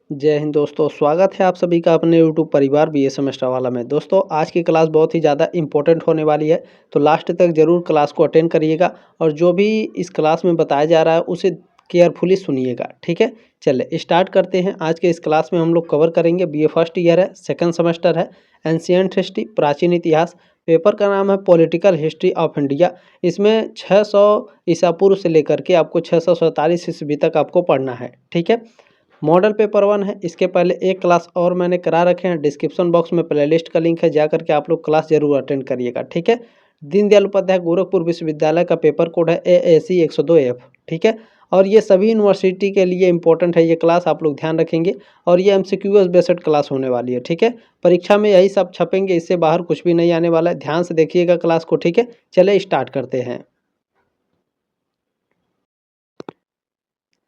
जय हिंद दोस्तों, स्वागत है आप सभी का अपने यूट्यूब परिवार बीए सेमेस्टर वाला में। दोस्तों आज की क्लास बहुत ही ज़्यादा इंपॉर्टेंट होने वाली है, तो लास्ट तक ज़रूर क्लास को अटेंड करिएगा और जो भी इस क्लास में बताया जा रहा है उसे केयरफुली सुनिएगा। ठीक है, चलिए स्टार्ट करते हैं। आज के इस क्लास में हम लोग कवर करेंगे बीए फर्स्ट ईयर है, सेकेंड सेमेस्टर है, एंशिएंट हिस्ट्री प्राचीन इतिहास। पेपर का नाम है पॉलिटिकल हिस्ट्री ऑफ इंडिया। इसमें 600 ईसा पूर्व से लेकर के आपको 647 ईस्वी तक आपको पढ़ना है। ठीक है, मॉडल पेपर 1 है। इसके पहले एक क्लास और मैंने करा रखे हैं, डिस्क्रिप्शन बॉक्स में प्लेलिस्ट का लिंक है, जा करके आप लोग क्लास जरूर अटेंड करिएगा। ठीक है, दीनदयाल उपाध्याय गोरखपुर विश्वविद्यालय का पेपर कोड है AAC 102F। ठीक है, और ये सभी यूनिवर्सिटी के लिए इंपॉर्टेंट है ये क्लास, आप लोग ध्यान रखेंगे। और ये MCQ बेस्ड क्लास होने वाली है। ठीक है, परीक्षा में यही सब छपेंगे, इससे बाहर कुछ भी नहीं आने वाला है। ध्यान से देखिएगा क्लास को। ठीक है, चले स्टार्ट करते हैं।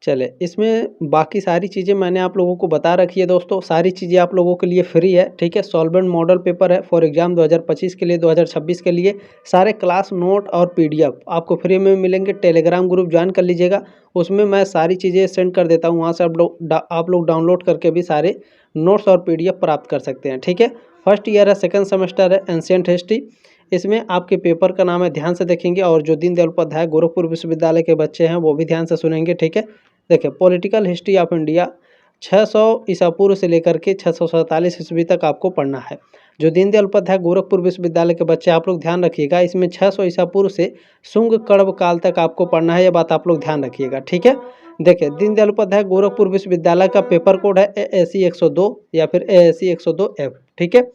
चले, इसमें बाकी सारी चीज़ें मैंने आप लोगों को बता रखी है। दोस्तों सारी चीज़ें आप लोगों के लिए फ्री है। ठीक है, सॉल्वेंट मॉडल पेपर है फॉर एग्जाम 2025 के लिए, 2026 के लिए। सारे क्लास नोट और PDF आपको फ्री में मिलेंगे। टेलीग्राम ग्रुप ज्वाइन कर लीजिएगा, उसमें मैं सारी चीज़ें सेंड कर देता हूँ। वहाँ से आप लोग डाउनलोड करके भी सारे नोट्स और PDF प्राप्त कर सकते हैं। ठीक है, फर्स्ट ईयर है, सेकेंड सेमेस्टर है, एंशिएंट हिस्ट्री। इसमें आपके पेपर का नाम है, ध्यान से देखेंगे। और जो दीनदयाल उपाध्याय गोरखपुर विश्वविद्यालय के बच्चे हैं वो भी ध्यान से सुनेंगे। ठीक है, देखिए पॉलिटिकल हिस्ट्री ऑफ इंडिया 600 ईसा पूर्व से लेकर के 647 ईस्वी तक आपको पढ़ना है। जो दीनदयाल उपाध्याय गोरखपुर विश्वविद्यालय के बच्चे आप लोग ध्यान रखिएगा, इसमें 600 ईसा पूर्व से शुंग कण्व काल तक आपको पढ़ना है, ये बात आप लोग ध्यान रखिएगा। ठीक है, देखिए दीनदयाल उपाध्याय गोरखपुर विश्वविद्यालय का पेपर कोड है AAC 102 या फिर AAC 102F। ठीक है,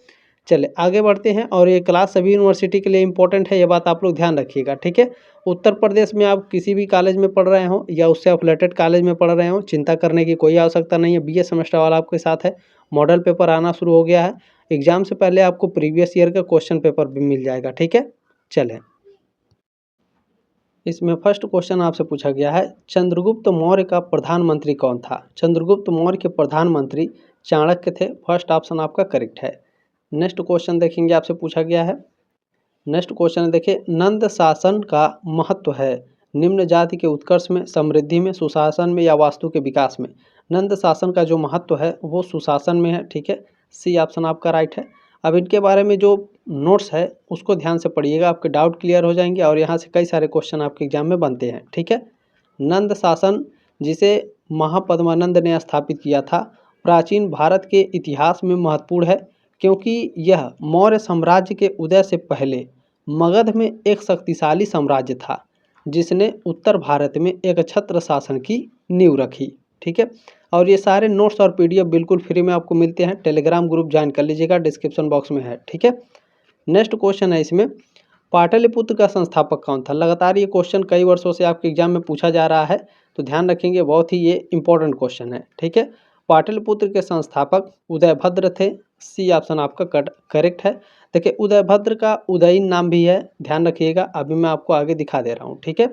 चले आगे बढ़ते हैं। और ये क्लास सभी यूनिवर्सिटी के लिए इंपॉर्टेंट है, ये बात आप लोग ध्यान रखिएगा। ठीक है, उत्तर प्रदेश में आप किसी भी कॉलेज में पढ़ रहे हो या उससे एफिलेटेड कॉलेज में पढ़ रहे हो, चिंता करने की कोई आवश्यकता नहीं है। BA सेमेस्टर वाला आपके साथ है। मॉडल पेपर आना शुरू हो गया है। एग्जाम से पहले आपको प्रीवियस ईयर का क्वेश्चन पेपर भी मिल जाएगा। ठीक है, चलें, इसमें फर्स्ट क्वेश्चन आपसे पूछा गया है, चंद्रगुप्त मौर्य का प्रधानमंत्री कौन था? चंद्रगुप्त मौर्य के प्रधानमंत्री चाणक्य थे। फर्स्ट ऑप्शन आपका करेक्ट है। नेक्स्ट क्वेश्चन देखेंगे, आपसे पूछा गया है। नेक्स्ट क्वेश्चन देखिए, नंद शासन का महत्व है निम्न जाति के उत्कर्ष में, समृद्धि में, सुशासन में या वास्तु के विकास में? नंद शासन का जो महत्व है वो सुशासन में है। ठीक है, C ऑप्शन आपका राइट है। अब इनके बारे में जो नोट्स है उसको ध्यान से पढ़िएगा, आपके डाउट क्लियर हो जाएंगे और यहाँ से कई सारे क्वेश्चन आपके एग्जाम में बनते हैं। ठीक है, नंद शासन जिसे महापद्मानंद ने स्थापित किया था, प्राचीन भारत के इतिहास में महत्वपूर्ण है क्योंकि यह मौर्य साम्राज्य के उदय से पहले मगध में एक शक्तिशाली साम्राज्य था जिसने उत्तर भारत में एक छत्र शासन की नींव रखी। ठीक है, और ये सारे नोट्स और PDF बिल्कुल फ्री में आपको मिलते हैं। टेलीग्राम ग्रुप ज्वाइन कर लीजिएगा, डिस्क्रिप्शन बॉक्स में है। ठीक है, नेक्स्ट क्वेश्चन है, इसमें पाटलिपुत्र का संस्थापक कौन था? लगातार ये क्वेश्चन कई वर्षों से आपके एग्जाम में पूछा जा रहा है, तो ध्यान रखेंगे, बहुत ही ये इंपॉर्टेंट क्वेश्चन है। ठीक है, पाटलिपुत्र के संस्थापक उदयभद्र थे। C ऑप्शन आपका करेक्ट है। देखिए उदयभद्र का उदयन नाम भी है, ध्यान रखिएगा, अभी मैं आपको आगे दिखा दे रहा हूँ। ठीक है,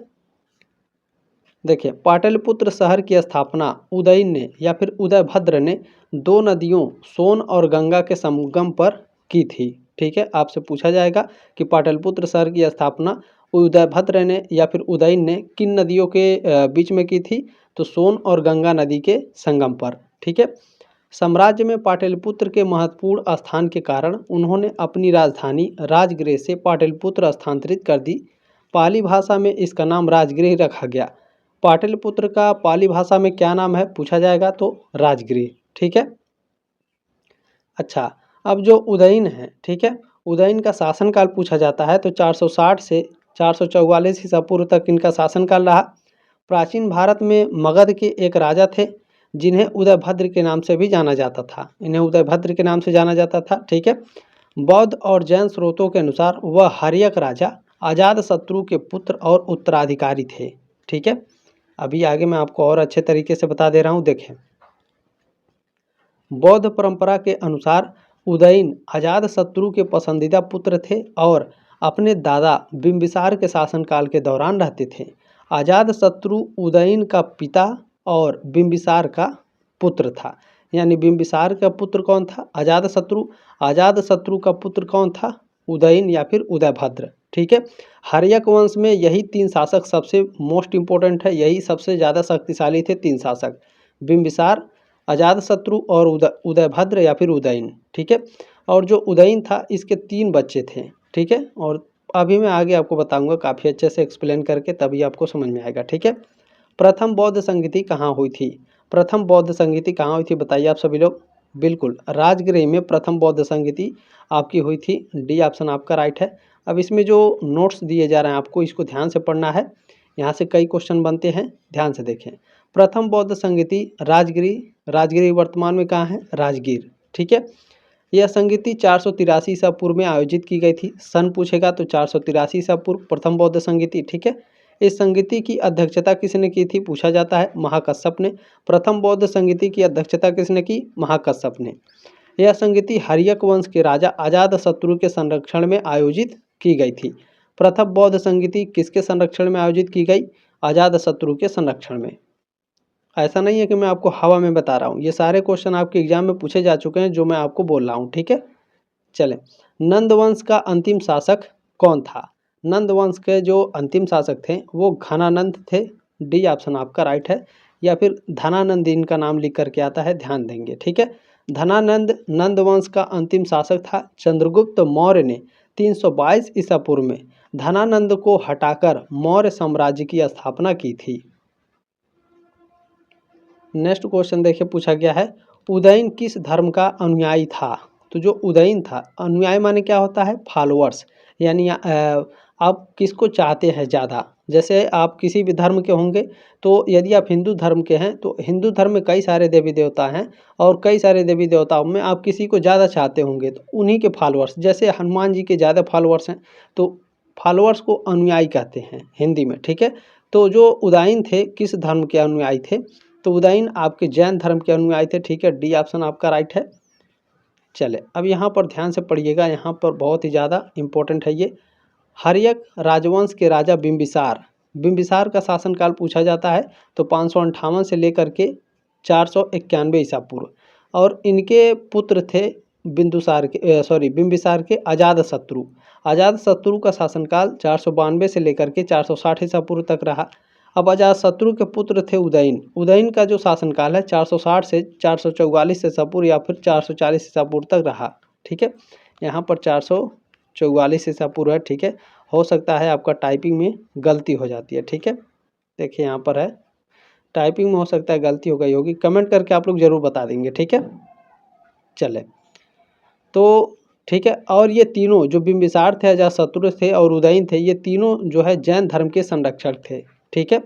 देखिए पाटलिपुत्र शहर की स्थापना उदयन ने या फिर उदयभद्र ने दो नदियों सोन और गंगा के संगम पर की थी। ठीक है, आपसे पूछा जाएगा कि पाटलिपुत्र शहर की स्थापना उदयभद्र ने या फिर उदयन ने किन नदियों के बीच में की थी? तो सोन और गंगा नदी के संगम पर। ठीक है, साम्राज्य में पाटलिपुत्र के महत्वपूर्ण स्थान के कारण उन्होंने अपनी राजधानी राजगृह से पाटलिपुत्र स्थानांतरित कर दी। पाली भाषा में इसका नाम राजगृह रखा गया। पाटलिपुत्र का पाली भाषा में क्या नाम है पूछा जाएगा तो राजगृह। ठीक है, अच्छा, अब जो उदयन है, ठीक है, उदयन का शासनकाल पूछा जाता है तो 460 से 444 ईसा पूर्व तक इनका शासनकाल रहा। प्राचीन भारत में मगध के एक राजा थे जिन्हें उदयभद्र के नाम से भी जाना जाता था, इन्हें उदयभद्र के नाम से जाना जाता था। ठीक है, बौद्ध और जैन स्रोतों के अनुसार वह हर्यक राजा अजातशत्रु के पुत्र और उत्तराधिकारी थे। ठीक है, अभी आगे मैं आपको और अच्छे तरीके से बता दे रहा हूँ। देखें, बौद्ध परंपरा के अनुसार उदयन अजातशत्रु के पसंदीदा पुत्र थे और अपने दादा बिंबिसार के शासनकाल के दौरान रहते थे। अजातशत्रु उदयन का पिता और बिंबिसार का पुत्र था, यानी बिंबिसार का पुत्र कौन था? अजातशत्रु। अजातशत्रु का पुत्र कौन था? उदयन या फिर उदयभद्र। ठीक है, हर्यक वंश में यही तीन शासक सबसे मोस्ट इंपॉर्टेंट है, यही सबसे ज़्यादा शक्तिशाली थे तीन शासक, बिंबिसार, अजातशत्रु और उदयभद्र या फिर उदयन, ठीक है। और जो उदयन था इसके 3 बच्चे थे, ठीक है। और अभी मैं आगे आपको बताऊंगा काफ़ी अच्छे से एक्सप्लेन करके, तभी आपको समझ में आएगा, ठीक है। प्रथम बौद्ध संगीति कहाँ हुई थी? प्रथम बौद्ध संगीति कहाँ हुई थी बताइए आप सभी लोग। बिल्कुल राजगृह में प्रथम बौद्ध संगीति आपकी हुई थी। डी ऑप्शन आपका राइट है। अब इसमें जो नोट्स दिए जा रहे हैं आपको इसको ध्यान से पढ़ना है, यहाँ से कई क्वेश्चन बनते हैं, ध्यान से देखें। प्रथम बौद्ध संगीति राजगृह, राजगृह वर्तमान में कहाँ है? राजगीर, ठीक है। यह संगीति 483 ईसा पूर्व में आयोजित की गई थी। सन पूछेगा तो 483 ईसा पूर्व प्रथम बौद्ध संगीति, ठीक है। इस संगीति की अध्यक्षता किसने की थी पूछा जाता है, महाकश्यप ने। प्रथम बौद्ध संगीति की अध्यक्षता किसने की? महाकश्यप ने। यह संगीति हर्यक वंश के राजा अजातशत्रु के संरक्षण में आयोजित की गई थी। प्रथम बौद्ध संगीति किसके संरक्षण में आयोजित की गई? अजातशत्रु के संरक्षण में। ऐसा नहीं है कि मैं आपको हवा में बता रहा हूँ, ये सारे क्वेश्चन आपके एग्जाम में पूछे जा चुके हैं जो मैं आपको बोल रहा हूँ, ठीक है। चलें, नंद वंश का अंतिम शासक कौन था? नंद वंश के जो अंतिम शासक थे वो घनानंद थे। डी ऑप्शन आपका राइट है। या फिर धनानंद इनका नाम लिख करके आता है, ध्यान देंगे, ठीक है। धनानंद नंद वंश का अंतिम शासक था। चंद्रगुप्त मौर्य ने 322 ईसा पूर्व में धनानंद को हटाकर मौर्य साम्राज्य की स्थापना की थी। नेक्स्ट क्वेश्चन देखिए पूछा गया है, उदयन किस धर्म का अनुयायी था? तो जो उदयन था, अनुयायी माने क्या होता है? फॉलोअर्स, यानी आप किसको चाहते हैं ज़्यादा। जैसे आप किसी भी धर्म के होंगे तो यदि आप हिंदू धर्म के हैं तो हिंदू धर्म में कई सारे देवी देवता हैं और कई सारे देवी देवताओं में आप किसी को ज़्यादा चाहते होंगे तो उन्हीं के फॉलोअर्स, जैसे हनुमान जी के ज़्यादा फॉलोअर्स हैं तो फॉलोअर्स को अनुयायी कहते हैं हिंदी में, ठीक है। तो जो उदयन थे किस धर्म के अनुयायी थे? तो उदयन आपके जैन धर्म के अनुयायी थे, ठीक है। डी ऑप्शन आपका राइट है। चले, अब यहाँ पर ध्यान से पढ़िएगा, यहाँ पर बहुत ही ज़्यादा इम्पोर्टेंट है ये। हर्यक राजवंश के राजा बिंबिसार, बिंबिसार का शासनकाल पूछा जाता है तो 558 से लेकर के 491 ईसा पूर्व। और इनके पुत्र थे बिंबिसार के अजातशत्रु। अजातशत्रु का शासनकाल 492 से लेकर के 460 ईसा पूर्व तक रहा। अब अजातशत्रु के पुत्र थे उदयन। उदयन का जो शासनकाल है 460 से 444 ईसा पूर्व या फिर 440 ईसा पूर्व तक रहा, ठीक है। यहाँ पर 444 ईसा पूर्व है, ठीक है। हो सकता है आपका टाइपिंग में गलती हो जाती है, ठीक है। देखिए यहाँ पर है, टाइपिंग में हो सकता है गलती हो गई होगी, कमेंट करके आप लोग ज़रूर बता देंगे, ठीक है। चले तो ठीक है। और ये तीनों जो बिंबिसार थे, अजातशत्रु थे और उदयन थे, ये तीनों जो है जैन धर्म के संरक्षक थे, ठीक है।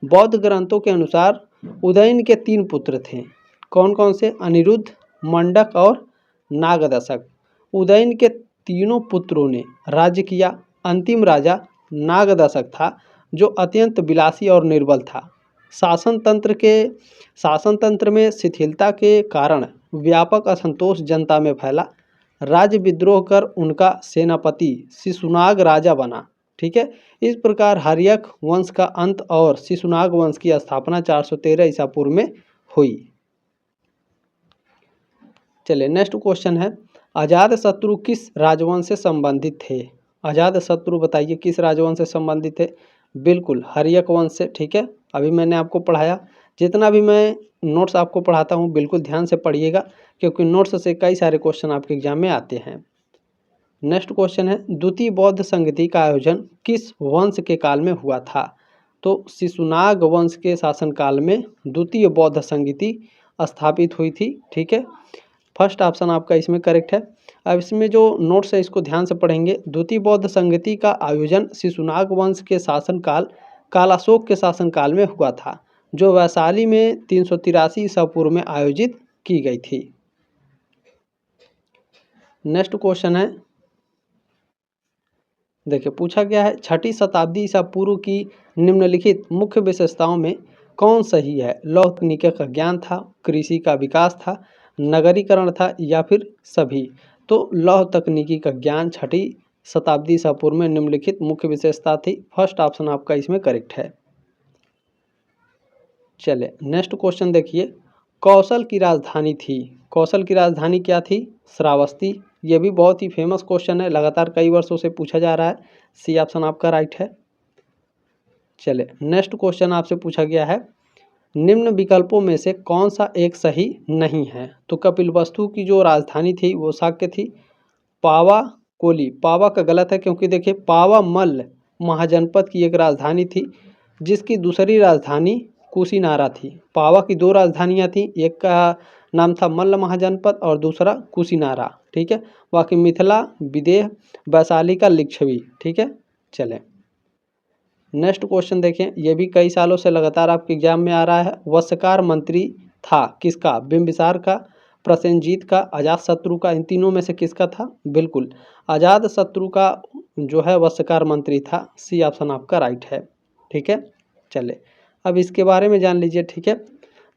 बौद्ध ग्रंथों के अनुसार उदयन के 3 पुत्र थे। कौन कौन से? अनिरुद्ध, मंडक और नागदशक। उदयन के तीनों पुत्रों ने राज्य किया। अंतिम राजा नागदशक था जो अत्यंत विलासी और निर्बल था। शासन तंत्र में शिथिलता के कारण व्यापक असंतोष जनता में फैला। राज्य विद्रोह कर उनका सेनापति शिशुनाग राजा बना, ठीक है। इस प्रकार हर्यक वंश का अंत और शिशुनाग वंश की स्थापना 413 ईसा पूर्व में हुई। चलिए नेक्स्ट क्वेश्चन है, अजातशत्रु किस राजवंश से संबंधित थे? अजातशत्रु बताइए किस राजवंश से संबंधित थे? बिल्कुल हर्यक वंश से, ठीक है। अभी मैंने आपको पढ़ाया, जितना भी मैं नोट्स आपको पढ़ाता हूँ बिल्कुल ध्यान से पढ़िएगा क्योंकि नोट्स से कई सारे क्वेश्चन आपके एग्जाम में आते हैं। नेक्स्ट क्वेश्चन है, द्वितीय बौद्ध संगति का आयोजन किस वंश के काल में हुआ था? तो शिशुनाग वंश के शासनकाल में द्वितीय बौद्ध संगति स्थापित हुई थी, ठीक है। फर्स्ट ऑप्शन आपका इसमें करेक्ट है। अब इसमें जो नोट्स है इसको ध्यान से पढ़ेंगे। द्वितीय बौद्ध संगति का आयोजन शिशुनाग वंश के शासनकाल कालाशोक के शासनकाल में हुआ था, जो वैशाली में 383 ईसा पूर्व में आयोजित की गई थी। नेक्स्ट क्वेश्चन है, देखिए पूछा गया है, 6ठी शताब्दी ईसा पूर्व की निम्नलिखित मुख्य विशेषताओं में कौन सही है? लौह तकनीक का ज्ञान था, कृषि का विकास था, नगरीकरण था या फिर सभी? तो लौह तकनीकी का ज्ञान 6ठी शताब्दी ईसा पूर्व में निम्नलिखित मुख्य विशेषता थी। फर्स्ट ऑप्शन आपका इसमें करेक्ट है। चले नेक्स्ट क्वेश्चन देखिए, कौशल की राजधानी थी। कौशल की राजधानी क्या थी? श्रावस्ती। ये भी बहुत ही फेमस क्वेश्चन है, लगातार कई वर्षों से पूछा जा रहा है। सी ऑप्शन आपका राइट है। चले नेक्स्ट क्वेश्चन आपसे पूछा गया है, निम्न विकल्पों में से कौन सा एक सही नहीं है? तो कपिलवस्तु की जो राजधानी थी वो शाक्य थी। पावा कोली, पावा का गलत है क्योंकि देखिए पावा मल्ल महाजनपद की एक राजधानी थी जिसकी दूसरी राजधानी कुशीनारा थी। पावा की दो राजधानियाँ थीं, एक का नाम था मल्ल महाजनपद और दूसरा कुशीनारा। ठीक है, बाकी मिथिला, विदेह, वैशाली का लिच्छवी। ठीक है, चलें नेक्स्ट क्वेश्चन देखें। ये भी कई सालों से लगातार आपके एग्जाम में आ रहा है। वस्त्रकार मंत्री था किसका? बिंबिसार का, प्रसेनजीत का, अजातशत्रु का। इन तीनों में से किसका था? बिल्कुल अजातशत्रु का जो है वस्त्रकार मंत्री था। सी ऑप्शन आपका राइट है। ठीक है, चले अब इसके बारे में जान लीजिए। ठीक है,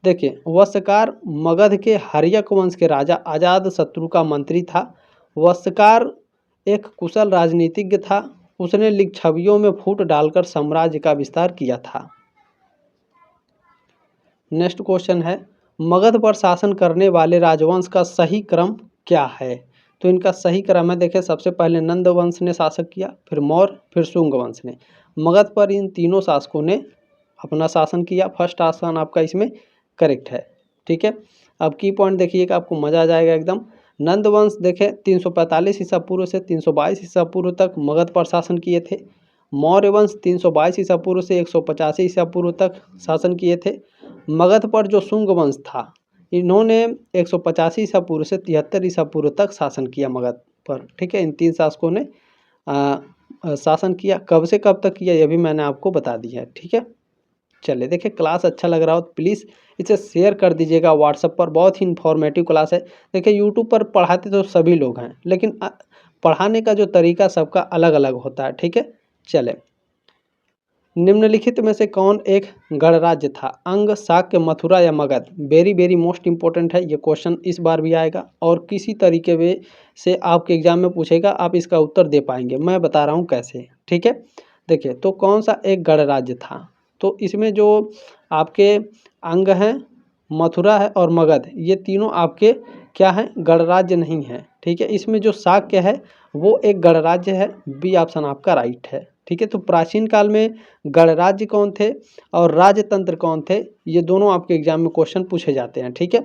देखिए वस्त्रकार मगध के हर्यक वंश के राजा अजातशत्रु का मंत्री था। वस्त्रकार एक कुशल राजनीतिज्ञ था। उसने लिच्छवियों में फूट डालकर साम्राज्य का विस्तार किया था। नेक्स्ट क्वेश्चन है, मगध पर शासन करने वाले राजवंश का सही क्रम क्या है? तो इनका सही क्रम है, देखिए सबसे पहले नंद वंश ने शासक किया, फिर मौर्य, फिर शुंग वंश ने। मगध पर इन तीनों शासकों ने अपना शासन किया। फर्स्ट ऑप्शन आपका इसमें करेक्ट है। ठीक है, अब की पॉइंट देखिएगा, आपको मजा आ जाएगा एकदम। नंद वंश देखे 345 ईसा पूर्व से 322 ईसा पूर्व तक मगध पर शासन किए थे। मौर्य वंश 322 ईसा पूर्व से 185 ईसा पूर्व तक शासन किए थे। मगध पर जो शुंग वंश था इन्होंने 185 ईसा पूर्व से 73 ईसा पूर्व तक शासन किया मगध पर। ठीक है, इन तीन शासकों ने शासन किया। कब से कब तक किया ये भी मैंने आपको बता दिया है। ठीक है, चलिए देखिए क्लास अच्छा लग रहा हो तो प्लीज़ इसे शेयर कर दीजिएगा व्हाट्सएप पर। बहुत ही इन्फॉर्मेटिव क्लास है। देखिए यूट्यूब पर पढ़ाते तो सभी लोग हैं, लेकिन पढ़ाने का जो तरीका सबका अलग अलग होता है। ठीक है, चले निम्नलिखित में से कौन एक गणराज्य था? अंग, शाक्य, मथुरा या Magadh? Very very most important है ये क्वेश्चन, इस बार भी आएगा और किसी तरीके वे से आपके एग्जाम में पूछेगा, आप इसका उत्तर दे पाएंगे। मैं बता रहा हूँ कैसे। ठीक है, देखिए तो कौन सा एक गणराज्य था? तो इसमें जो आपके अंग हैं, मथुरा है और मगध, ये तीनों आपके क्या हैं? गणराज्य नहीं है। ठीक है, इसमें जो शाक्य है वो एक गणराज्य है। बी ऑप्शन आपका राइट है। ठीक है, तो प्राचीन काल में गणराज्य कौन थे और राजतंत्र कौन थे, ये दोनों आपके एग्जाम में क्वेश्चन पूछे जाते हैं। ठीक है,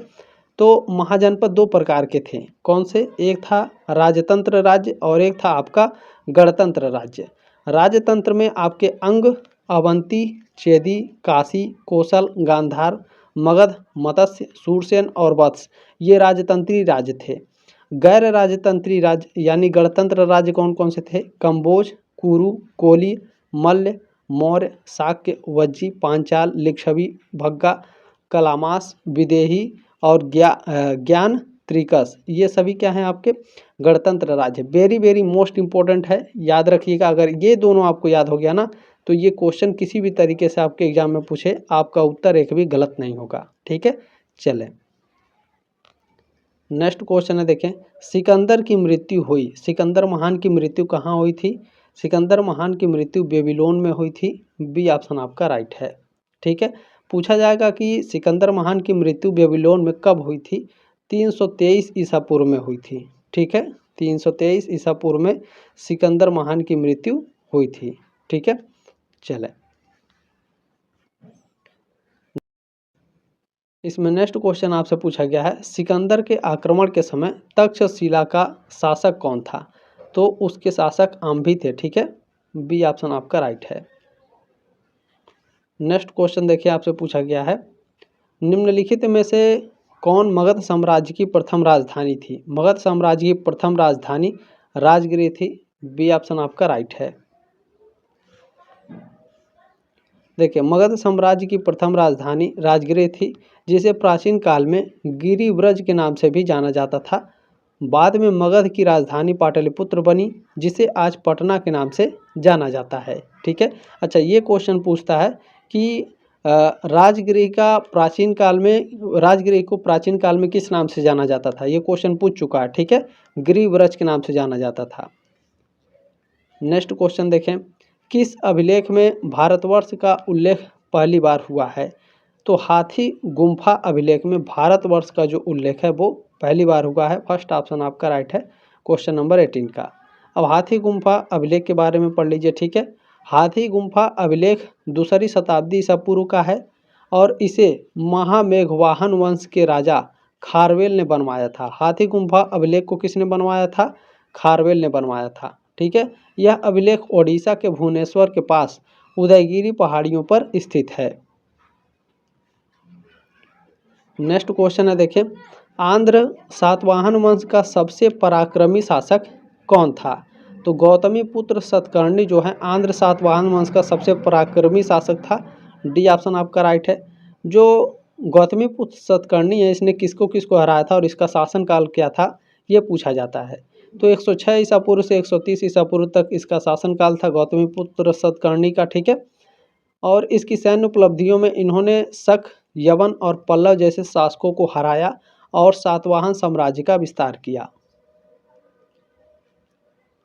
तो महाजनपद दो प्रकार के थे, कौन से? एक था राजतंत्र राज्य और एक था आपका गणतंत्र राज्य। राजतंत्र में आपके अंग, अवंती, चेदी, काशी, कौशल, गांधार, मगध, मत्स्य, शूरसेन और वत्स, ये राजतंत्री राज्य थे। गैर राजतंत्री राज्य यानी गणतंत्र राज्य कौन कौन से थे? कंबोज, कुरु, कोली, मल्ल, मौर्य, शाक्य, वज्जी, पांचाल, लिच्छवी, भग्गा, कलामास, विदेही और ज्ञान त्रिकस, ये सभी क्या हैं? आपके गणतंत्र राज्य। वेरी वेरी मोस्ट इंपॉर्टेंट है, याद रखिएगा। अगर ये दोनों आपको याद हो गया ना तो ये क्वेश्चन किसी भी तरीके से आपके एग्जाम में पूछे, आपका उत्तर एक भी गलत नहीं होगा। ठीक है, चलें नेक्स्ट क्वेश्चन है, देखें सिकंदर की मृत्यु हुई, सिकंदर महान की मृत्यु कहाँ हुई थी? सिकंदर महान की मृत्यु बेबीलोन में हुई थी। बी ऑप्शन आपका राइट है। ठीक है, पूछा जाएगा कि सिकंदर महान की मृत्यु बेबीलोन में कब हुई थी? 323 ईसा पूर्व में हुई थी। ठीक है, 323 ईसा पूर्व में सिकंदर महान की मृत्यु हुई थी। ठीक है, चले इसमें नेक्स्ट क्वेश्चन आपसे पूछा गया है, सिकंदर के आक्रमण के समय तक्षशिला का शासक कौन था? तो उसके शासक आम्भी थे। ठीक है, बी ऑप्शन आपका राइट है। नेक्स्ट क्वेश्चन देखिए आपसे पूछा गया है, निम्नलिखित में से कौन मगध साम्राज्य की प्रथम राजधानी थी? मगध साम्राज्य की प्रथम राजधानी राजगिरी थी। बी ऑप्शन आपका राइट है। देखिए मगध साम्राज्य की प्रथम राजधानी राजगिरी थी, जिसे प्राचीन काल में गिरिव्रज के नाम से भी जाना जाता था। बाद में मगध की राजधानी पाटलिपुत्र बनी, जिसे आज पटना के नाम से जाना जाता है। ठीक है, अच्छा ये क्वेश्चन पूछता है कि राजगिरी का प्राचीन काल में, राजगिरी को प्राचीन काल में किस नाम से जाना जाता था? ये क्वेश्चन पूछ चुका है। ठीक है, गिरिव्रज के नाम से जाना जाता था। नेक्स्ट क्वेश्चन देखें, किस अभिलेख में भारतवर्ष का उल्लेख पहली बार हुआ है? तो हाथी गुम्फा अभिलेख में भारतवर्ष का जो उल्लेख है वो पहली बार हुआ है। फर्स्ट ऑप्शन आपका राइट है क्वेश्चन नंबर 18 का। अब हाथी गुम्फा अभिलेख के बारे में पढ़ लीजिए। ठीक है, हाथी गुम्फा अभिलेख 2री शताब्दी ईसा पूर्व का है और इसे महामेघवाहन वंश के राजा खारवेल ने बनवाया था। हाथी गुम्फा अभिलेख को किसने बनवाया था? खारवेल ने बनवाया था। ठीक है, यह अभिलेख ओडिशा के भुवनेश्वर के पास उदयगिरी पहाड़ियों पर स्थित है। नेक्स्ट क्वेश्चन है, देखें, आंध्र सातवाहन वंश का सबसे पराक्रमी शासक कौन था? तो गौतमी पुत्र सतकर्णी जो है आंध्र सातवाहन वंश का सबसे पराक्रमी शासक था। डी ऑप्शन आपका राइट है। जो गौतमी पुत्र सतकर्णी है इसने किसको किसको हराया था और इसका शासनकाल क्या था, ये पूछा जाता है। तो 106 ईसा पूर्व से 130 ईसा पूर्व तक इसका शासनकाल था गौतमी पुत्र सतकर्णी का। ठीक है, और इसकी सैन्य उपलब्धियों में इन्होंने शक, यवन और पल्लव जैसे शासकों को हराया और सातवाहन साम्राज्य का विस्तार किया।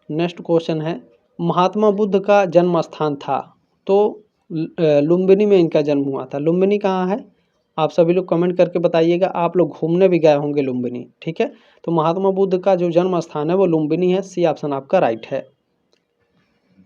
नेक्स्ट क्वेश्चन है, महात्मा बुद्ध का जन्म स्थान था? तो लुम्बिनी में इनका जन्म हुआ था। लुम्बिनी कहाँ है? आप सभी लोग कमेंट करके बताइएगा। आप लोग घूमने भी गए होंगे लुम्बिनी। ठीक है, तो महात्मा बुद्ध का जो जन्म स्थान है वो लुम्बिनी है। सी ऑप्शन आपका राइट है।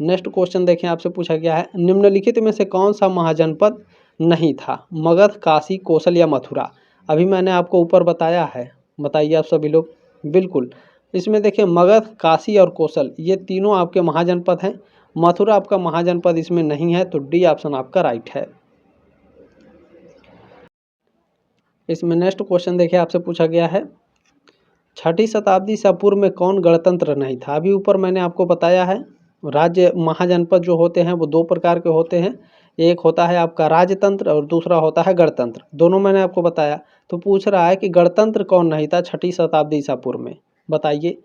नेक्स्ट क्वेश्चन देखें, आपसे पूछा गया है, निम्नलिखित में से कौन सा महाजनपद नहीं था? मगध, काशी, कौशल या मथुरा? अभी मैंने आपको ऊपर बताया है, बताइए आप सभी लोग। बिल्कुल, इसमें देखिए मगध, काशी और कौशल ये तीनों आपके महाजनपद हैं। मथुरा आपका महाजनपद इसमें नहीं है, तो डी ऑप्शन आपका राइट है। इसमें नेक्स्ट क्वेश्चन देखिए, आपसे पूछा गया है, 6ठी शताब्दी ईसा पूर्व में कौन गणतंत्र नहीं था? अभी ऊपर मैंने आपको बताया है, राज्य महाजनपद जो होते हैं वो दो प्रकार के होते हैं। एक होता है आपका राजतंत्र और दूसरा होता है गणतंत्र। दोनों मैंने आपको बताया। तो पूछ रहा है कि गणतंत्र कौन नहीं था 6ठी शताब्दी ईसा पूर्व में, बताइए।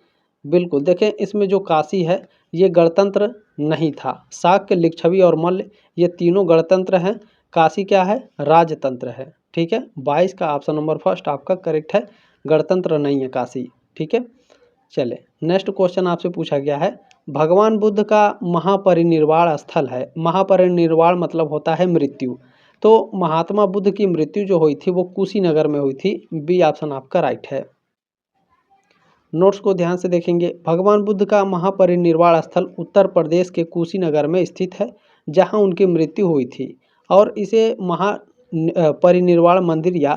बिल्कुल, देखें इसमें जो काशी है ये गणतंत्र नहीं था। शाक्य, लिच्छवी और मल्ल ये तीनों गणतंत्र हैं। काशी क्या है? राजतंत्र है। ठीक है, 22 का ऑप्शन नंबर फर्स्ट आपका करेक्ट है, गणतंत्र नहीं है काशी। ठीक है, चले नेक्स्ट क्वेश्चन आपसे पूछा गया है, भगवान बुद्ध का महापरिनिर्वाण स्थल है। महापरिनिर्वाण मतलब होता है मृत्यु। तो महात्मा बुद्ध की मृत्यु जो हुई थी वो कुशीनगर में हुई थी। बी ऑप्शन आपका राइट है। नोट्स को ध्यान से देखेंगे, भगवान बुद्ध का महापरिनिर्वाण स्थल उत्तर प्रदेश के कुशीनगर में स्थित है, जहां उनकी मृत्यु हुई थी और इसे परिनिर्वाण मंदिर या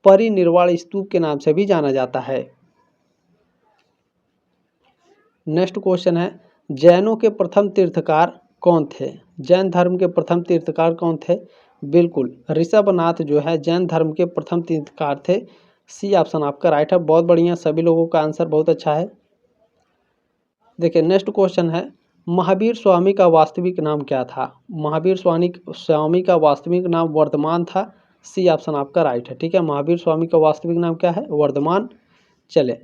परिनिर्वाण स्तूप के नाम से भी जाना जाता है। नेक्स्ट क्वेश्चन है, जैनों के प्रथम तीर्थकार कौन थे? जैन धर्म के प्रथम तीर्थकार कौन थे? बिल्कुल, ऋषभनाथ जो है जैन धर्म के प्रथम तीर्थकार थे। सी ऑप्शन आपका राइट है। बहुत बढ़िया, सभी लोगों का आंसर बहुत अच्छा है। देखिए नेक्स्ट क्वेश्चन है, महावीर स्वामी का वास्तविक नाम क्या था? महावीर स्वामी का वास्तविक नाम वर्धमान था। सी ऑप्शन आपका राइट है। ठीक है, महावीर स्वामी का वास्तविक नाम क्या है? वर्धमान। चले,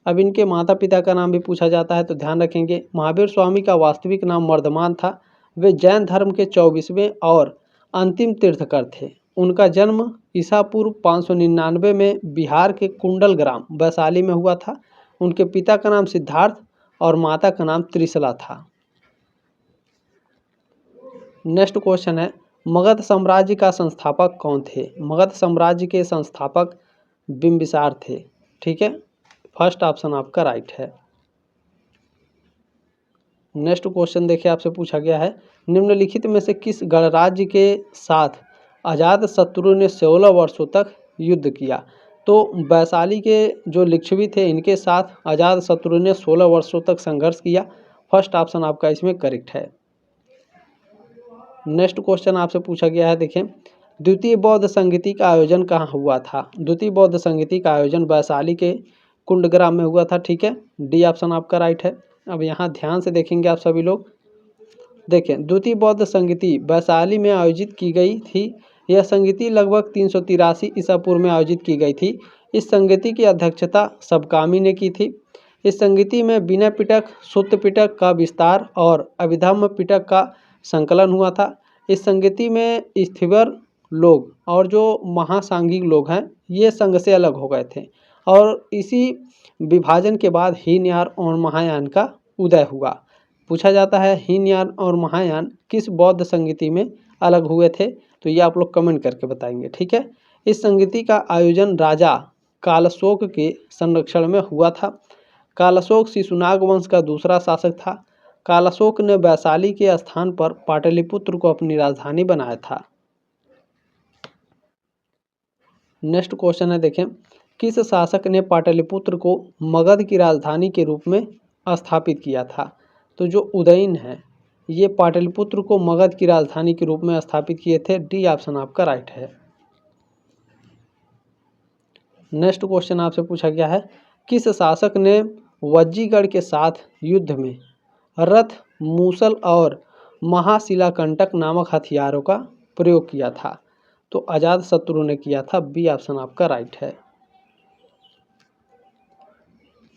अब इनके माता पिता का नाम भी पूछा जाता है, तो ध्यान रखेंगे। महावीर स्वामी का वास्तविक नाम वर्धमान था। वे जैन धर्म के 24वें और अंतिम तीर्थकर थे। उनका जन्म ईसा पूर्व 599 में बिहार के कुंडल ग्राम वैशाली में हुआ था। उनके पिता का नाम सिद्धार्थ और माता का नाम त्रिशला था। नेक्स्ट क्वेश्चन है, मगध साम्राज्य का संस्थापक कौन थे? मगध साम्राज्य के संस्थापक बिंबिसार थे। ठीक है, फर्स्ट ऑप्शन आपका राइट है। नेक्स्ट क्वेश्चन देखिए, आपसे पूछा गया है, निम्नलिखित में से किस गणराज्य के साथ अजात शत्रु ने 16 वर्षों तक युद्ध किया? तो वैशाली के जो लिच्छवी थे इनके साथ अजात शत्रु ने 16 वर्षों तक संघर्ष किया। फर्स्ट ऑप्शन आपका इसमें करेक्ट है। नेक्स्ट क्वेश्चन आपसे पूछा गया है, देखें, द्वितीय बौद्ध संगीति का आयोजन कहाँ हुआ था? द्वितीय बौद्ध संगीति का आयोजन वैशाली के कुंडग्राम में हुआ था। ठीक है, डी ऑप्शन आपका राइट है। अब यहाँ ध्यान से देखेंगे आप सभी लोग। देखें, द्वितीय बौद्ध संगीति वैशाली में आयोजित की गई थी। यह संगीति लगभग 383 ईसा पूर्व में आयोजित की गई थी। इस संगीति की अध्यक्षता सबकामी ने की थी। इस संगीति में विनय पिटक, सूत्र पिटक का विस्तार और अभिधम्म पिटक का संकलन हुआ था। इस संगीति में स्थविर लोग और जो महासांघिक लोग हैं ये संघ से अलग हो गए थे और इसी विभाजन के बाद हीनयान और महायान का उदय हुआ। पूछा जाता है हीनयान और महायान किस बौद्ध संगीति में अलग हुए थे? तो ये आप लोग कमेंट करके बताएंगे। ठीक है, इस संगीति का आयोजन राजा कालशोक के संरक्षण में हुआ था। कालशोक शिशुनाग वंश का दूसरा शासक था। कालशोक ने वैशाली के स्थान पर पाटलिपुत्र को अपनी राजधानी बनाया था। नेक्स्ट क्वेश्चन है देखें, किस शासक ने पाटलिपुत्र को मगध की राजधानी के रूप में स्थापित किया था? तो जो उदयन है ये पाटलिपुत्र को मगध की राजधानी के रूप में स्थापित किए थे। डी ऑप्शन आपका राइट है। नेक्स्ट क्वेश्चन आपसे पूछा गया है, किस शासक ने वज्जीगढ़ के साथ युद्ध में रथ, मूसल और महाशिलाकंटक नामक हथियारों का प्रयोग किया था? तो अजातशत्रु ने किया था। बी ऑप्शन आपका राइट है।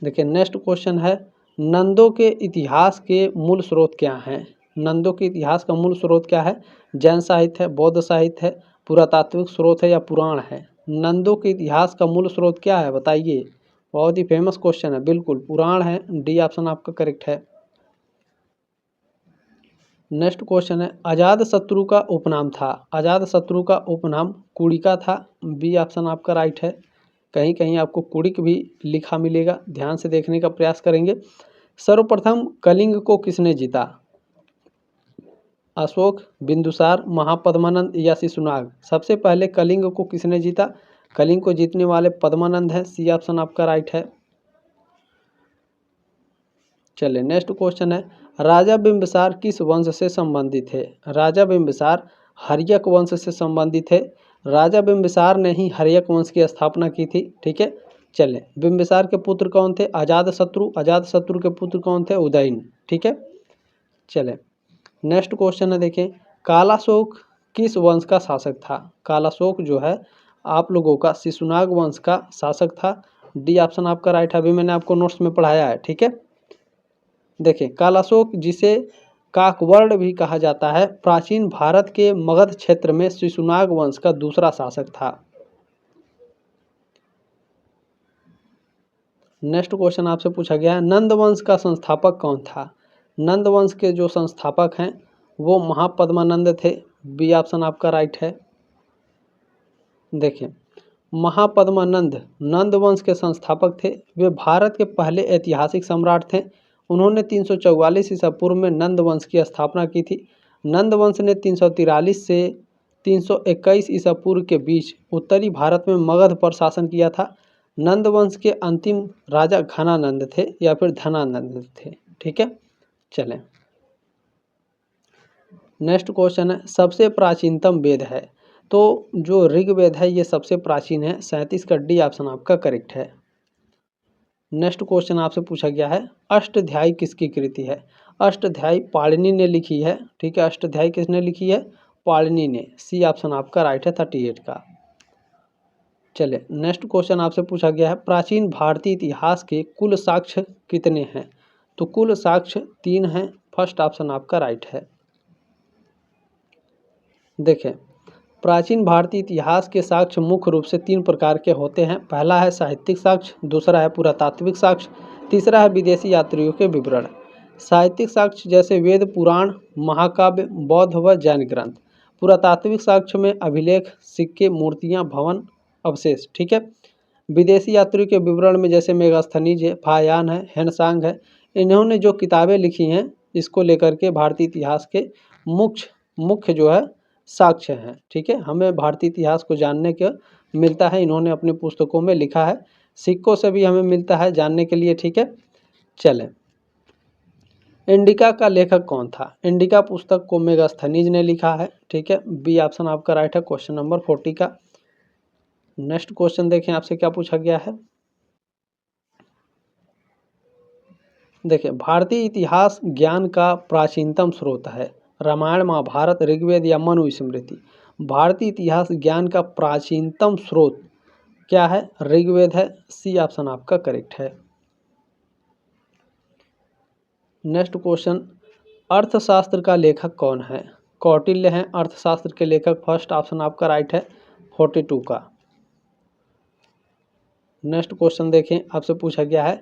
देखिए नेक्स्ट क्वेश्चन है, नंदों के इतिहास के मूल स्रोत क्या हैं? नंदों के इतिहास का मूल स्रोत क्या है? जैन साहित्य है, बौद्ध साहित्य है, पुरातात्विक स्रोत है या पुराण है? नंदों के इतिहास का मूल स्रोत क्या है बताइए? बहुत ही फेमस क्वेश्चन है। बिल्कुल पुराण है। डी ऑप्शन आपका करेक्ट है। नेक्स्ट क्वेश्चन है, अजातशत्रु का उपनाम था? अजातशत्रु का उपनाम कुड़िका था। बी ऑप्शन आपका राइट है। कहीं कहीं आपको कुड़िक भी लिखा मिलेगा, ध्यान से देखने का प्रयास करेंगे। सर्वप्रथम कलिंग को किसने जीता? अशोक, बिंदुसार, महापद्मानंद या शिशुनाग? सबसे पहले कलिंग को किसने जीता? कलिंग को जीतने वाले पद्मानंद है। सी ऑप्शन आपका राइट है। चलिए नेक्स्ट क्वेश्चन है, राजा बिंबिसार किस वंश से संबंधित है? राजा बिंबिसार हर्यक वंश से संबंधित है। राजा बिंबिसार ने ही हर्यक वंश की स्थापना की थी। ठीक है, चलें, बिंबिसार के पुत्र कौन थे? अजातशत्रु। अजातशत्रु के पुत्र कौन थे? उदयन। ठीक है, चलें नेक्स्ट क्वेश्चन है, देखें, कालाशोक किस वंश का शासक था? कालाशोक जो है आप लोगों का शिशुनाग वंश का शासक था। डी ऑप्शन आपका राइट है। अभी मैंने आपको नोट्स में पढ़ाया है। ठीक है, देखिए कालाशोक जिसे काकवर्ण भी कहा जाता है, प्राचीन भारत के मगध क्षेत्र में शिशुनाग वंश का दूसरा शासक था। नेक्स्ट क्वेश्चन आपसे पूछा गया है, नंद वंश का संस्थापक कौन था? नंद वंश के जो संस्थापक हैं वो महापद्मानंद थे। बी ऑप्शन आपका राइट है। देखिए महापद्मानंद नंद वंश के संस्थापक थे। वे भारत के पहले ऐतिहासिक सम्राट थे। उन्होंने 344 ईसा पूर्व में नंद वंश की स्थापना की थी। नंद वंश ने 343 से 321 ईसा पूर्व के बीच उत्तरी भारत में मगध पर शासन किया था। नंद वंश के अंतिम राजा घनानंद थे या फिर धनानंद थे। ठीक है, चलें नेक्स्ट क्वेश्चन है, सबसे प्राचीनतम वेद है? तो जो ऋग्वेद है ये सबसे प्राचीन है। 37 का डी ऑप्शन आपका करेक्ट है। नेक्स्ट क्वेश्चन आपसे पूछा गया है, अष्टाध्यायी किसकी कृति है? अष्टाध्यायी पाणिनि ने लिखी है। ठीक है, अष्टाध्यायी किसने लिखी है? पाणिनि ने। सी ऑप्शन आपका राइट है 38 का। चलिए नेक्स्ट क्वेश्चन आपसे पूछा गया है, प्राचीन भारतीय इतिहास के कुल साक्ष्य कितने हैं? तो कुल साक्ष्य 3 हैं। फर्स्ट ऑप्शन आपका राइट है। देखें प्राचीन भारतीय इतिहास के साक्ष्य मुख्य रूप से 3 प्रकार के होते हैं। पहला है साहित्यिक साक्ष्य, दूसरा है पुरातात्विक साक्ष्य, तीसरा है विदेशी यात्रियों के विवरण। साहित्यिक साक्ष्य जैसे वेद, पुराण, महाकाव्य, बौद्ध व जैन ग्रंथ। पुरातात्विक साक्ष्य में अभिलेख, सिक्के, मूर्तियां, भवन, अवशेष। ठीक है, विदेशी यात्रियों के विवरण में जैसे मेगास्थनीज है, फायान है, हेनसांग है। इन्होंने जो किताबें लिखी हैं इसको लेकर के भारतीय इतिहास के मुख्य जो है साक्ष्य हैं। ठीक है, हमें भारतीय इतिहास को जानने का मिलता है, इन्होंने अपनी पुस्तकों में लिखा है। सिक्कों से भी हमें मिलता है जानने के लिए। ठीक है, चलें, इंडिका का लेखक कौन था? इंडिका पुस्तक को मेगास्थनीज ने लिखा है। ठीक है, बी ऑप्शन आपका राइट है क्वेश्चन नंबर 40 का। नेक्स्ट क्वेश्चन देखें आपसे क्या पूछा गया है। देखिए भारतीय इतिहास ज्ञान का प्राचीनतम स्रोत है, रामायण, महाभारत, ऋग्वेद या मनुस्मृति? भारतीय इतिहास ज्ञान का प्राचीनतम स्रोत क्या है? ऋग्वेद है। सी ऑप्शन आपका करेक्ट है। नेक्स्ट क्वेश्चन, अर्थशास्त्र का लेखक कौन है? कौटिल्य हैं अर्थशास्त्र के लेखक। फर्स्ट ऑप्शन आपका राइट है 42 का। नेक्स्ट क्वेश्चन देखें आपसे पूछा गया है,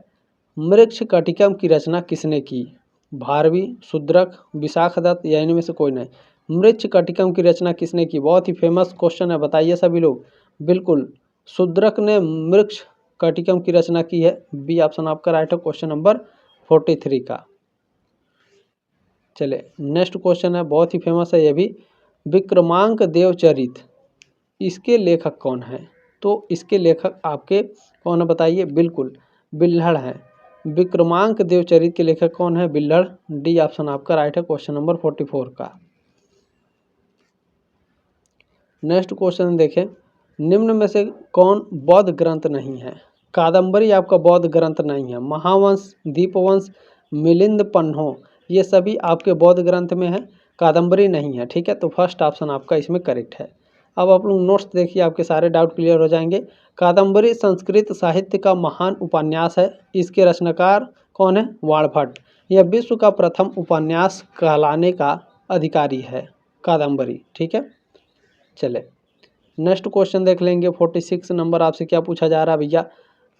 मृच्छकटिकम की रचना किसने की? भारवी, शूद्रक, विशाखदत्त या इनमें से कोई नहीं? मृच्छकटिकम की रचना किसने की? बहुत ही फेमस क्वेश्चन है, बताइए सभी लोग। बिल्कुल शूद्रक ने मृच्छकटिकम की रचना की है। बी ऑप्शन आपका राइट है क्वेश्चन नंबर 43 का। चले नेक्स्ट क्वेश्चन है, बहुत ही फेमस है ये भी, विक्रमांक देवचरित इसके लेखक कौन है? तो इसके लेखक आपके कौन है बताइए? बिल्कुल बिल्हड़ हैं। विक्रमांक देवचरित के लेखक कौन है? बिल्हड़। डी ऑप्शन आपका राइट है क्वेश्चन नंबर 44 का। नेक्स्ट क्वेश्चन देखें, निम्न में से कौन बौद्ध ग्रंथ नहीं है? कादम्बरी आपका बौद्ध ग्रंथ नहीं है। महावंश, दीपवंश, मिलिंद पन्हो ये सभी आपके बौद्ध ग्रंथ में है, कादम्बरी नहीं है। ठीक है, तो फर्स्ट ऑप्शन आपका इसमें करेक्ट है। अब आप लोग नोट्स देखिए, आपके सारे डाउट क्लियर हो जाएंगे। कादम्बरी संस्कृत साहित्य का महान उपन्यास है। इसके रचनाकार कौन है? वाणभट्ट। यह विश्व का प्रथम उपन्यास कहलाने का अधिकारी है कादम्बरी। ठीक है, चले नेक्स्ट क्वेश्चन देख लेंगे। 46 नंबर आपसे क्या पूछा जा रहा है भैया?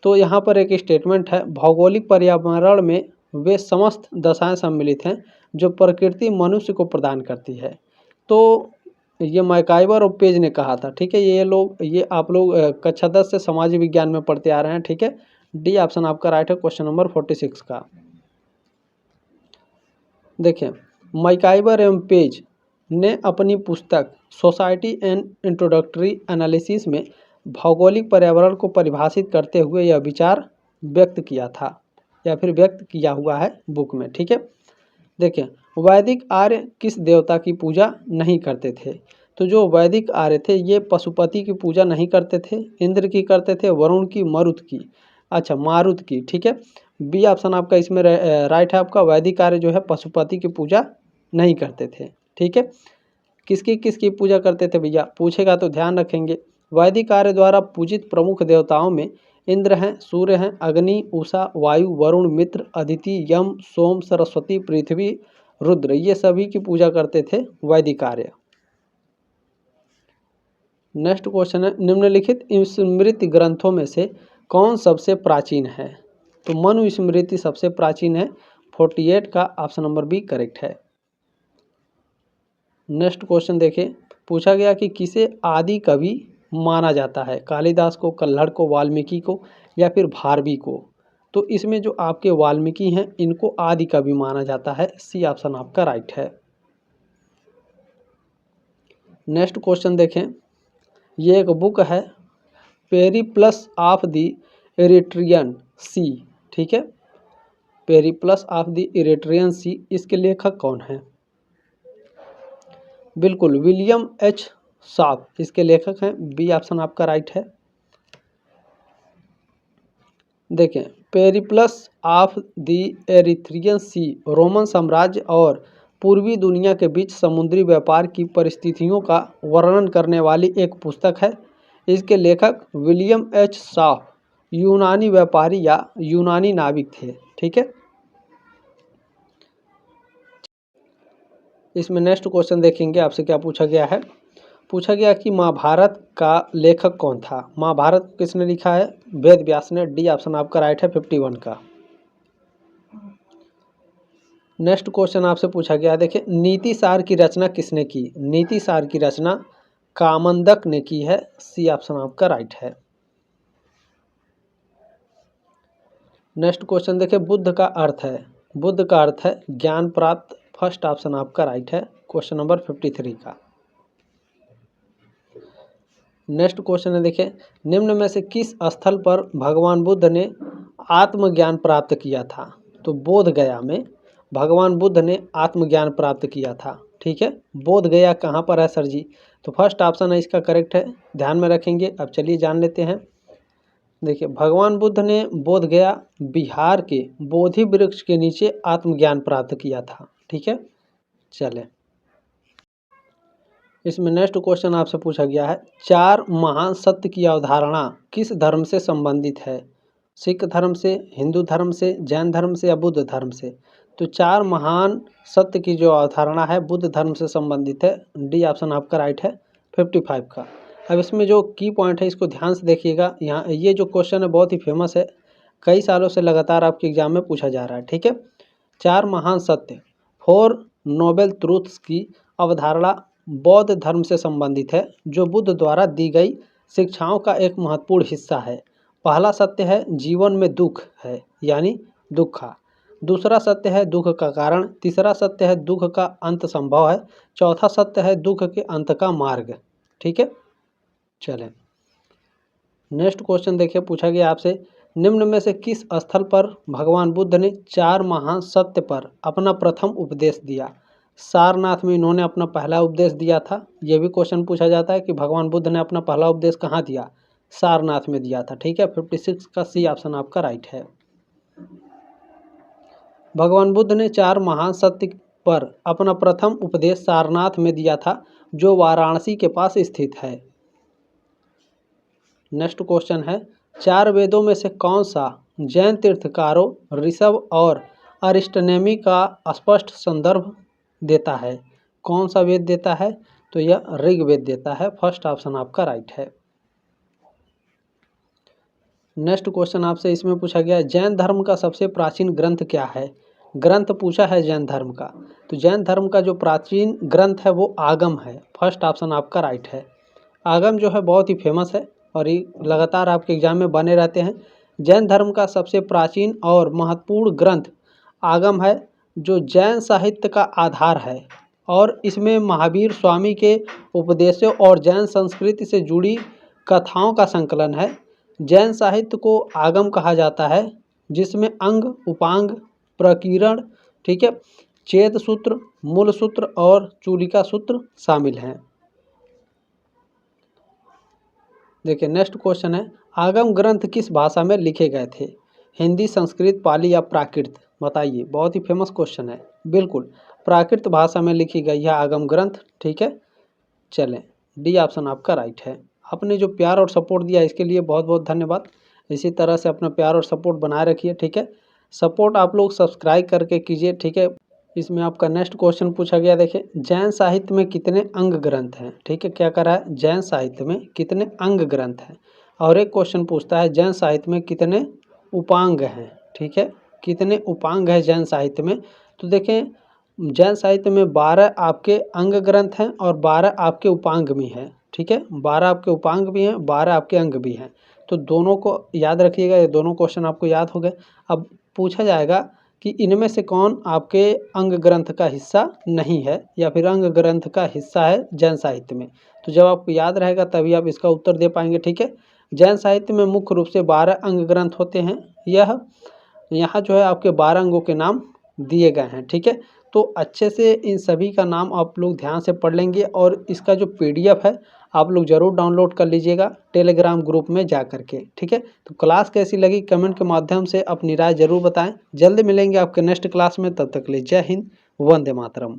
तो यहाँ पर एक स्टेटमेंट है, भौगोलिक पर्यावरण में वे समस्त दशाएं सम्मिलित हैं जो प्रकृति मनुष्य को प्रदान करती है। तो ये मैकाइवर और पेज ने कहा था। ठीक है, ये आप लोग कक्षा 10 से समाज विज्ञान में पढ़ते आ रहे हैं। ठीक है, डी ऑप्शन आपका राइट है क्वेश्चन नंबर 46 का। देखें, मैकाइवर एवं पेज ने अपनी पुस्तक सोसाइटी एंड इंट्रोडक्टरी एनालिसिस में भौगोलिक पर्यावरण को परिभाषित करते हुए यह विचार व्यक्त किया था या फिर व्यक्त किया हुआ है बुक में। ठीक है, देखें, वैदिक आर्य किस देवता की पूजा नहीं करते थे? तो जो वैदिक आर्य थे ये पशुपति की पूजा नहीं करते थे, इंद्र की करते थे, वरुण की, मरुत की, अच्छा मारुत की। ठीक है, बी ऑप्शन आपका इसमें राइट है आपका। वैदिक आर्य जो है पशुपति की पूजा नहीं करते थे। ठीक है, किसकी पूजा करते थे भैया? पूछेगा तो ध्यान रखेंगे। वैदिक आर्य द्वारा पूजित प्रमुख देवताओं में इंद्र हैं, सूर्य हैं, अग्नि, उषा, वायु, वरुण, मित्र, अदिति, यम, सोम, सरस्वती, पृथ्वी, रुद्र ये सभी की पूजा करते थे वैदिक आर्य। नेक्स्ट क्वेश्चन है, निम्नलिखित स्मृति ग्रंथों में से कौन सबसे प्राचीन है? तो मनुस्मृति सबसे प्राचीन है, 48 का ऑप्शन नंबर बी करेक्ट है। नेक्स्ट क्वेश्चन देखिए, पूछा गया कि किसे आदि कवि माना जाता है? कालिदास को, कल्हड़ को, वाल्मीकि को या फिर भारवी को? तो इसमें जो आपके वाल्मीकि हैं इनको आदि कवि माना जाता है। सी ऑप्शन आपका राइट है। नेक्स्ट क्वेश्चन देखें, ये एक बुक है पेरिप्लस ऑफ द इरिट्रियन सी। ठीक है, पेरिप्लस ऑफ द इरिट्रियन सी, इसके लेखक कौन है? बिल्कुल विलियम एच शॉप इसके लेखक हैं। बी ऑप्शन आपका राइट है। देखें, Periplus of the Erythraean Sea Roman साम्राज्य और पूर्वी दुनिया के बीच समुद्री व्यापार की परिस्थितियों का वर्णन करने वाली एक पुस्तक है। इसके लेखक विलियम एच शॉप यूनानी व्यापारी या यूनानी नाविक थे। ठीक है, इसमें नेक्स्ट क्वेश्चन देखेंगे, आपसे क्या पूछा गया है? पूछा गया कि महाभारत का लेखक कौन था? महाभारत किसने लिखा है? वेद व्यास ने। डी ऑप्शन आपका राइट है 51 का। नेक्स्ट क्वेश्चन आपसे पूछा गया, देखिए, नीति सार की रचना किसने की? नीति सार की रचना कामंदक ने की है। सी ऑप्शन आपका राइट है। नेक्स्ट क्वेश्चन देखिए, बुद्ध का अर्थ है, बुद्ध का अर्थ है ज्ञान प्राप्त। फर्स्ट ऑप्शन आपका राइट है क्वेश्चन नंबर 53 का। नेक्स्ट क्वेश्चन है, देखिए, निम्न में से किस स्थल पर भगवान बुद्ध ने आत्मज्ञान प्राप्त किया था? तो बोध गया में भगवान बुद्ध ने आत्मज्ञान प्राप्त किया था। ठीक है, बोध गया कहाँ पर है सर जी? तो फर्स्ट ऑप्शन है इसका करेक्ट है, ध्यान में रखेंगे। अब चलिए जान लेते हैं। देखिए, भगवान बुद्ध ने बोध गया बिहार के बोधि वृक्ष के नीचे आत्मज्ञान प्राप्त किया था। ठीक है, चले इसमें नेक्स्ट क्वेश्चन आपसे पूछा गया है, 4 महान सत्य की अवधारणा किस धर्म से संबंधित है? सिख धर्म से, हिंदू धर्म से, जैन धर्म से या बुद्ध धर्म से? तो 4 महान सत्य की जो अवधारणा है बुद्ध धर्म से संबंधित है। डी ऑप्शन आपका राइट है 55 का। अब इसमें जो की पॉइंट है इसको ध्यान से देखिएगा। यहाँ ये जो क्वेश्चन है बहुत ही फेमस है, कई सालों से लगातार आपके एग्जाम में पूछा जा रहा है। ठीक है, 4 महान सत्य 4 नोबेल ट्रूथ्स की अवधारणा बौद्ध धर्म से संबंधित है, जो बुद्ध द्वारा दी गई शिक्षाओं का एक महत्वपूर्ण हिस्सा है। पहला सत्य है जीवन में दुख है, यानी दुखा। दूसरा सत्य है दुख का कारण। तीसरा सत्य है दुख का अंत संभव है। चौथा सत्य है दुख के अंत का मार्ग। ठीक है, चलें नेक्स्ट क्वेश्चन देखिए, पूछा गया आपसे, निम्न में से किस स्थल पर भगवान बुद्ध ने 4 महान सत्य पर अपना प्रथम उपदेश दिया? सारनाथ में इन्होंने अपना पहला उपदेश दिया था। यह भी क्वेश्चन पूछा जाता है कि भगवान बुद्ध ने अपना पहला उपदेश कहाँ दिया? सारनाथ में दिया था। ठीक है, 56 का सी ऑप्शन आपका राइट है। भगवान बुद्ध ने 4 महान सत्य पर अपना प्रथम उपदेश सारनाथ में दिया था, जो वाराणसी के पास स्थित है। नेक्स्ट क्वेश्चन है, 4 वेदों में से कौन सा जैन तीर्थकारों ऋषभ और अरिष्टनेमि का स्पष्ट संदर्भ देता है? कौन सा वेद देता है? तो यह ऋग्वेद देता है। फर्स्ट ऑप्शन आपका राइट है। नेक्स्ट क्वेश्चन आपसे इसमें पूछा गया है, जैन धर्म का सबसे प्राचीन ग्रंथ क्या है? ग्रंथ पूछा है जैन धर्म का, तो जैन धर्म का जो प्राचीन ग्रंथ है वो आगम है। फर्स्ट ऑप्शन आपका राइट है। आगम जो है बहुत ही फेमस है और ये लगातार आपके एग्जाम में बने रहते हैं। जैन धर्म का सबसे प्राचीन और महत्वपूर्ण ग्रंथ आगम है, जो जैन साहित्य का आधार है और इसमें महावीर स्वामी के उपदेशों और जैन संस्कृति से जुड़ी कथाओं का संकलन है। जैन साहित्य को आगम कहा जाता है, जिसमें अंग, उपांग, प्रकीर्ण, ठीक है, चेद सूत्र, मूल सूत्र और चूलिका सूत्र शामिल हैं। देखिए नेक्स्ट क्वेश्चन है, आगम ग्रंथ किस भाषा में लिखे गए थे? हिंदी, संस्कृत, पाली या प्राकृत? बताइए, बहुत ही फेमस क्वेश्चन है। बिल्कुल प्राकृत भाषा में लिखी गई है आगम ग्रंथ। ठीक है, चलें, डी ऑप्शन आपका राइट है। आपने जो प्यार और सपोर्ट दिया इसके लिए बहुत बहुत धन्यवाद। इसी तरह से अपना प्यार और सपोर्ट बनाए रखिए। ठीक है, सपोर्ट आप लोग सब्सक्राइब करके कीजिए। ठीक है, इसमें आपका नेक्स्ट क्वेश्चन पूछा गया, देखिए, जैन साहित्य में कितने अंग ग्रंथ हैं? ठीक है, क्या करा है, जैन साहित्य में कितने अंग ग्रंथ हैं? और एक क्वेश्चन पूछता है, जैन साहित्य में कितने उपांग हैं? ठीक है, कितने उपांग हैं जैन साहित्य में? तो देखें, जैन साहित्य में 12 आपके अंग ग्रंथ हैं और 12 आपके उपांग भी हैं। ठीक है, 12 आपके उपांग भी हैं, 12 आपके अंग भी हैं। तो दोनों को याद रखिएगा, ये दोनों क्वेश्चन आपको याद हो गए। अब पूछा जाएगा कि इनमें से कौन आपके अंग ग्रंथ का हिस्सा नहीं है या फिर अंग ग्रंथ का हिस्सा है जैन साहित्य में। तो जब आपको याद रहेगा तभी आप इसका उत्तर दे पाएंगे। ठीक है, जैन साहित्य में मुख्य रूप से 12 अंग ग्रंथ होते हैं। यहाँ जो है आपके 12 अंगों के नाम दिए गए हैं। ठीक है, तो अच्छे से इन सभी का नाम आप लोग ध्यान से पढ़ लेंगे और इसका जो PDF है आप लोग ज़रूर डाउनलोड कर लीजिएगा टेलीग्राम ग्रुप में जा करके। ठीक है, तो क्लास कैसी लगी कमेंट के माध्यम से अपनी राय ज़रूर बताएं। जल्द मिलेंगे आपके नेक्स्ट क्लास में, तब तक के लिए जय हिंद, वंदे मातरम।